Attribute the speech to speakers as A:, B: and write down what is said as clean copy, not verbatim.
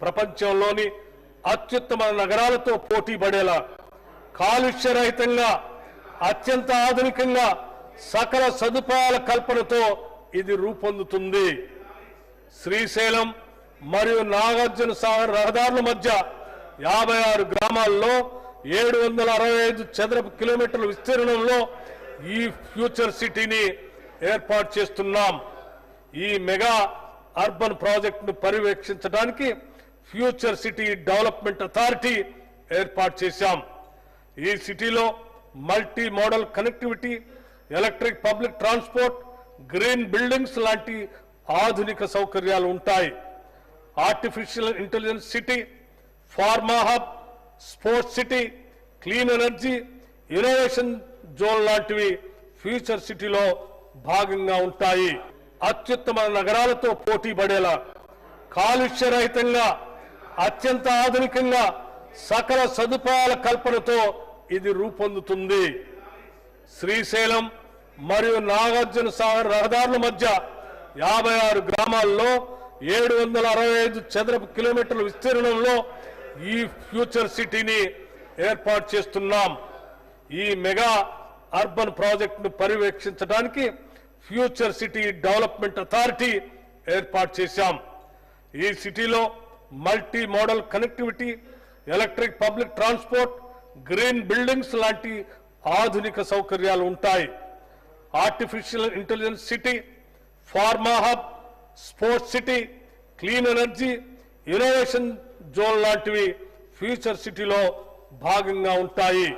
A: ప్రపంచంలోని అత్యుత్తమ నగరాలతో పోటీ పడేలా కాలుష్య రహితంగా అత్యంత ఆధునికంగా సకల సదుపాయాల కల్పనతో ఇది రూపొందుతుంది. శ్రీశైలం మరియు నాగార్జున సాగర్ రహదారుల మధ్య 56 గ్రామాల్లో 765 చదరపు కిలోమీటర్ల విస్తీర్ణంలో ఈ ఫ్యూచర్ సిటీని ఏర్పాటు చేస్తున్నాం. ఈ మెగా అర్బన్ ప్రాజెక్టును పర్యవేక్షించడానికి ఫ్యూచర్ సిటీ డెవలప్మెంట్ అథారిటీ ఏర్పాటు చేశాం. ఈ సిటీలో multi modal connectivity, electric public transport, green buildings లాంటి ఆధునిక సౌకర్యాలు ఉంటాయి. Artificial intelligence city, pharma hub, sports city, clean energy, innovation zone లాంటివి ఫ్యూచర్ సిటీలో భాగంగా ఉంటాయి. అత్యుత్తమ నగరాలతో పోటీ పడేలా కాలుష్య రహితంగా అత్యంత ఆధునికంగా సకల సదుపాయాల కల్పనతో ఇది రూపొందుతుంది. శ్రీశైలం మరియు నాగార్జున సాగర్ రహదారుల మధ్య 56 గ్రామాల్లో 765 చదరపు కిలోమీటర్ల విస్తీర్ణంలో ఈ ఫ్యూచర్ సిటీని ఏర్పాటు చేస్తున్నాం. ఈ మెగా అర్బన్ ప్రాజెక్టును పర్యవేక్షించడానికి ఫ్యూచర్ సిటీ డెవలప్మెంట్ అథారిటీ ఏర్పాటు చేశాం. ఈ సిటీలో multi modal connectivity, electric public transport, green buildings లాంటి ఆధునిక సౌకర్యాలు ఉంటాయి. Artificial intelligence city, pharma hub, sports city, clean energy, innovation zone లాంటివి ఫ్యూచర్ సిటీలో భాగంగా ఉంటాయి.